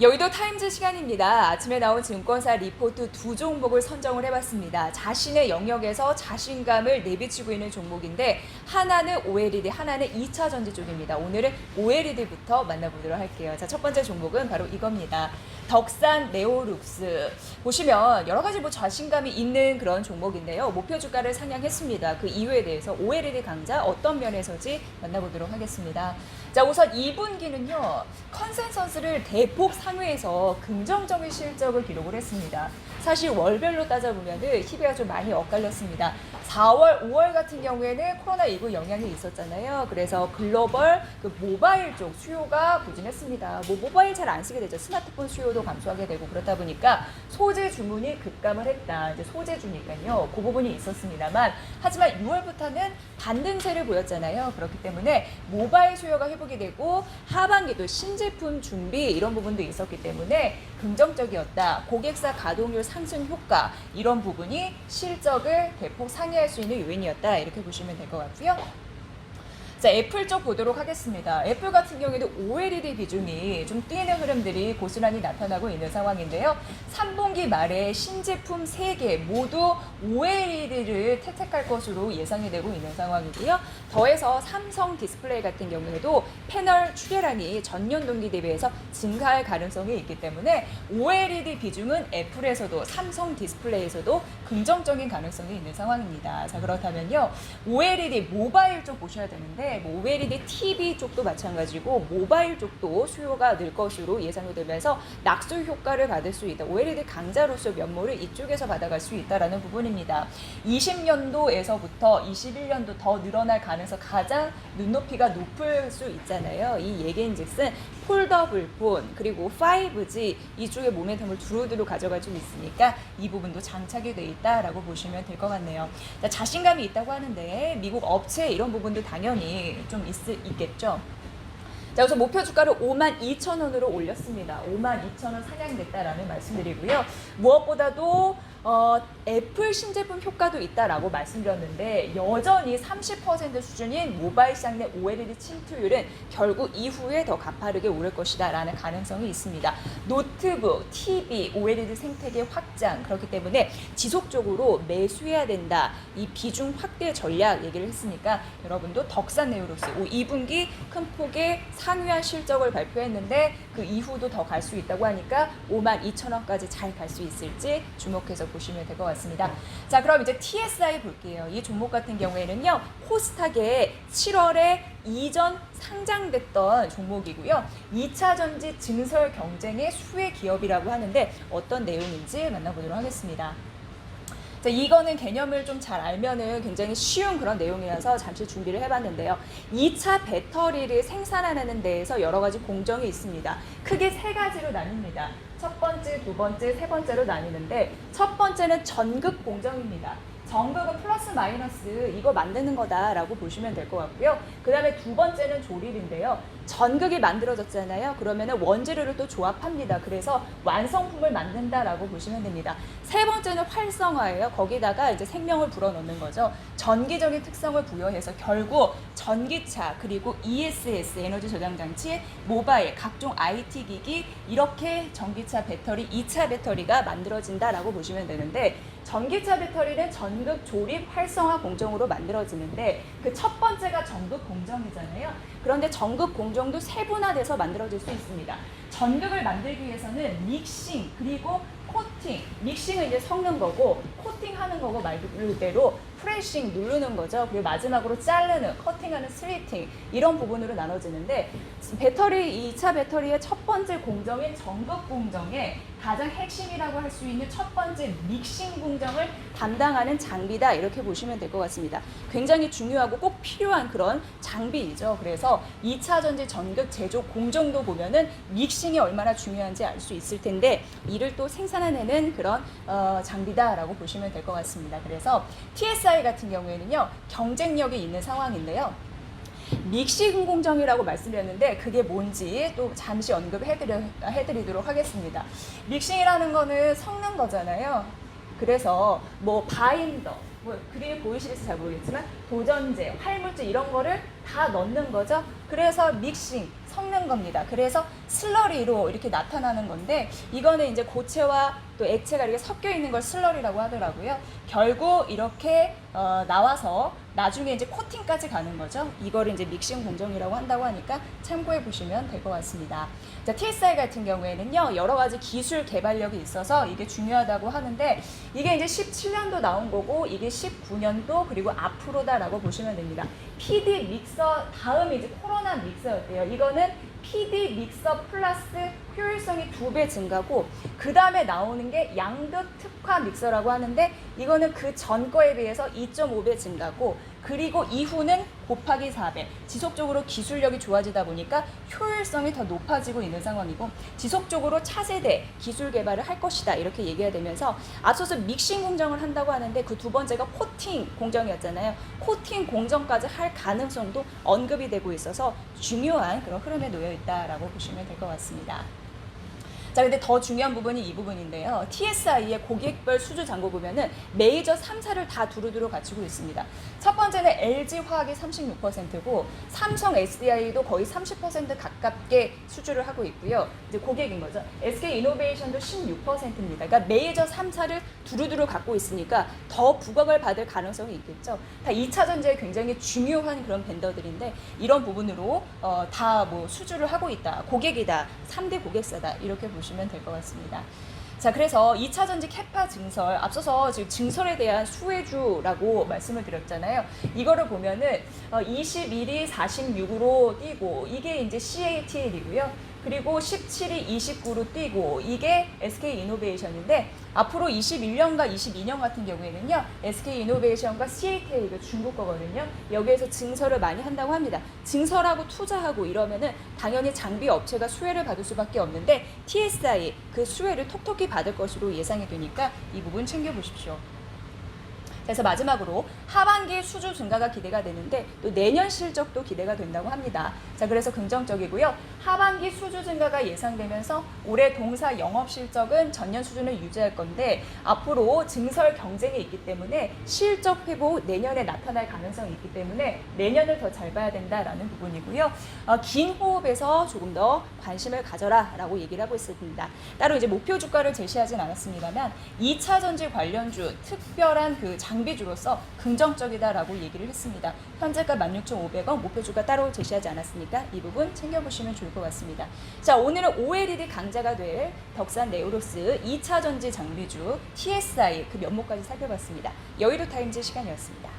여의도 타임즈 시간입니다. 아침에 나온 증권사 리포트 두 종목을 선정을 해봤습니다. 자신의 영역에서 자신감을 내비치고 있는 종목인데 하나는 OLED, 하나는 2차 전지 쪽입니다. 오늘은 OLED부터 만나보도록 할게요. 자, 첫 번째 종목은 바로 이겁니다. 덕산 네오룩스. 보시면 여러 가지 자신감이 있는 그런 종목인데요. 목표 주가를 상향했습니다. 그 이유에 대해서 OLED 강자 어떤 면에서지 만나보도록 하겠습니다. 자, 우선 2분기는요. 컨센서스를 대폭 상회해서 긍정적인 실적을 기록을 했습니다. 사실 월별로 따져보면은 희비가 좀 많이 엇갈렸습니다. 4월, 5월 같은 경우에는 코로나19 영향이 있었잖아요. 그래서 글로벌 모바일 쪽 수요가 부진했습니다. 모바일 잘 안 쓰게 되죠. 스마트폰 수요도 감소하게 되고 그렇다 보니까 소재 주문이 급감을 했다. 이제 소재주니까요. 그 부분이 있었습니다만 하지만 6월부터는 반등세를 보였잖아요. 그렇기 때문에 모바일 수요가 회복이 되고 하반기도 신제품 준비 이런 부분도 있었기 때문에 긍정적이었다. 고객사 가동률 상승 효과 이런 부분이 실적을 대폭 상회할 수 있는 요인이었다. 이렇게 보시면 될 것 같고요. 자, 애플 쪽 보도록 하겠습니다. 애플 같은 경우에도 OLED 비중이 좀 뛰는 흐름들이 고스란히 나타나고 있는 상황인데요. 3분기 말에 신제품 3개 모두 OLED를 채택할 것으로 예상이 되고 있는 상황이고요. 더해서 삼성 디스플레이 같은 경우에도 패널 출하량이 전년 동기 대비해서 증가할 가능성이 있기 때문에 OLED 비중은 애플에서도 삼성 디스플레이에서도 긍정적인 가능성이 있는 상황입니다. 자, 그렇다면요. OLED 모바일 쪽 보셔야 되는데 OLED TV 쪽도 마찬가지고 모바일 쪽도 수요가 늘 것으로 예상이 되면서 낙수 효과를 받을 수 있다. OLED 강자로서 면모를 이쪽에서 받아갈 수 있다는 부분입니다. 20년도에서부터 21년도 더 늘어날 가능성 가장 눈높이가 높을 수 있잖아요. 이 얘기인즉슨 폴더블폰 그리고 5G 이쪽의 모멘텀을 두루두루 가져갈 수 있으니까 이 부분도 장착이 돼 있다라고 보시면 될 것 같네요. 자신감이 있다고 하는데 미국 업체 이런 부분도 당연히 좀 있겠죠. 자, 그래서 목표 주가를 52,000원으로 올렸습니다. 52,000원 상향됐다라는 말씀드리고요. 무엇보다도 애플 신제품 효과도 있다라고 말씀드렸는데 여전히 30% 수준인 모바일 시장 내 OLED 침투율은 결국 이후에 더 가파르게 오를 것이다 라는 가능성이 있습니다. 노트북, TV, OLED 생태계 확장 그렇기 때문에 지속적으로 매수해야 된다. 이 비중 확대 전략 얘기를 했으니까 여러분도 덕산 네오룩스 2분기 큰 폭의 상회한 실적을 발표했는데 그 이후도 더 갈 수 있다고 하니까 52,000원까지 잘 갈 수 있을지 주목해서 보시면 될 것 같습니다. 자, 그럼 이제 TSI 볼게요. 이 종목 같은 경우에는요. 코스닥에 7월에 이전 상장됐던 종목이고요. 2차 전지 증설 경쟁의 수혜 기업이라고 하는데 어떤 내용인지 만나보도록 하겠습니다. 자, 이거는 개념을 좀 잘 알면은 굉장히 쉬운 그런 내용이라서 잠시 준비를 해봤는데요. 2차 배터리를 생산하는 데에서 여러 가지 공정이 있습니다. 크게 3가지로 나뉩니다. 첫 번째, 두 번째, 세 번째로 나뉘는데 첫 번째는 전극 공정입니다. 전극은 플러스 마이너스 이거 만드는 거다라고 보시면 될 것 같고요. 그 다음에 두 번째는 조립인데요. 전극이 만들어졌잖아요. 그러면은 원재료를 또 조합합니다. 그래서 완성품을 만든다라고 보시면 됩니다. 세 번째는 활성화예요. 거기다가 이제 생명을 불어넣는 거죠. 전기적인 특성을 부여해서 결국 전기차 그리고 ESS 에너지 저장 장치, 모바일, 각종 IT 기기 이렇게 전기차 배터리, 2차 배터리가 만들어진다라고 보시면 되는데 전기차 배터리는 전극 조립 활성화 공정으로 만들어지는데 그 첫 번째가 전극 공정이잖아요. 그런데 전극 공정도 세분화돼서 만들어질 수 있습니다. 전극을 만들기 위해서는 믹싱 그리고 코팅, 믹싱은 이제 섞는 거고 코팅하는 거고 말 그대로 프레싱 누르는 거죠. 그리고 마지막으로 자르는, 커팅하는 슬리팅 이런 부분으로 나눠지는데 배터리 2차 배터리의 첫 번째 공정인 전극 공정의 가장 핵심이라고 할 수 있는 첫 번째 믹싱 공정을 담당하는 장비다 이렇게 보시면 될 것 같습니다. 굉장히 중요하고 꼭 필요한 그런 장비이죠. 그래서 2차 전지 전극 제조 공정도 보면은 믹싱이 얼마나 중요한지 알 수 있을 텐데 이를 또 생산해내는 그런 장비다라고 보시면 될 것 같습니다. 그래서 TSI 같은 경우에는요 경쟁력이 있는 상황인데요. 믹싱 공정이라고 말씀드렸는데 그게 뭔지 또 잠시 언급해드리도록 하겠습니다. 믹싱이라는 거는 섞는 거잖아요. 그래서 바인더, 그림 보이실지 잘 모르겠지만 도전제, 활물질 이런 거를 다 넣는 거죠. 그래서 믹싱, 섞는 겁니다. 그래서 슬러리로 이렇게 나타나는 건데 이거는 이제 고체와 또 액체가 이렇게 섞여 있는 걸 슬러리라고 하더라고요. 결국 이렇게 나와서 나중에 이제 코팅까지 가는 거죠. 이거를 이제 믹싱 공정이라고 한다고 하니까 참고해 보시면 될 것 같습니다. 자, TSI 같은 경우에는요, 여러 가지 기술 개발력이 있어서 이게 중요하다고 하는데 이게 이제 17년도 나온 거고 이게 19년도 그리고 앞으로다라고 보시면 됩니다. PD 믹서 다음이 이제 코로나 믹서였대요. 이거는 PD 믹서 플러스 효율성이 2배 증가고 그 다음에 나오는 게 양극 특화 믹서라고 하는데 이거는 그 전 거에 비해서 2.5배 증가고 그리고 이후는 곱하기 4배 지속적으로 기술력이 좋아지다 보니까 효율성이 더 높아지고 있는 상황이고 지속적으로 차세대 기술 개발을 할 것이다 이렇게 얘기가 되면서 앞서서 믹싱 공정을 한다고 하는데 그 두 번째가 코팅 공정이었잖아요. 코팅 공정까지 할 가능성도 언급이 되고 있어서 중요한 그런 흐름에 놓여 있다라고 보시면 될 것 같습니다. 자, 근데 더 중요한 부분이 이 부분인데요. TSI의 고객별 수주 잔고 보면은 메이저 3사를 다 두루두루 갖추고 있습니다. 첫 번째는 LG화학이 36%고 삼성 SDI도 거의 30% 가깝게 수주를 하고 있고요. 이제 고객인 거죠. SK이노베이션도 16%입니다. 그러니까 메이저 3사를 두루두루 갖고 있으니까 더 부각을 받을 가능성이 있겠죠. 다 2차 전지에 굉장히 중요한 그런 벤더들인데 이런 부분으로 다 뭐 수주를 하고 있다. 고객이다. 3대 고객사다. 이렇게 보시면 될 것 같습니다. 자, 그래서 2차 전지 캐파 증설, 앞서서 지금 증설에 대한 수혜주라고 말씀을 드렸잖아요. 이거를 보면은 21이 46으로 뛰고 이게 이제 CATL이고요. 그리고 17이 29로 뛰고 이게 SK이노베이션인데 앞으로 21년과 22년 같은 경우에는요. SK이노베이션과 CATL이 중국 거거든요. 여기에서 증설을 많이 한다고 합니다. 증설하고 투자하고 이러면은 당연히 장비 업체가 수혜를 받을 수밖에 없는데 TSI 그 수혜를 톡톡히 받을 것으로 예상이 되니까 이 부분 챙겨보십시오. 그래서 마지막으로 하반기 수주 증가가 기대가 되는데 또 내년 실적도 기대가 된다고 합니다. 자, 그래서 긍정적이고요. 하반기 수주 증가가 예상되면서 올해 동사 영업 실적은 전년 수준을 유지할 건데 앞으로 증설 경쟁이 있기 때문에 실적 회복 내년에 나타날 가능성이 있기 때문에 내년을 더 잘 봐야 된다라는 부분이고요. 긴 호흡에서 조금 더 관심을 가져라라고 얘기를 하고 있습니다. 따로 이제 목표 주가를 제시하진 않았습니다만 2차 전지 관련주 특별한 그 장비주로서 긍정적이다라고 얘기를 했습니다. 현재가 16,500원, 목표주가 따로 제시하지 않았으니까 이 부분 챙겨보시면 좋을 것 같습니다. 자, 오늘은 OLED 강자가 될 덕산 네오로스 2차 전지 장비주 TSI 그 면목까지 살펴봤습니다. 여의도 타임즈 시간이었습니다.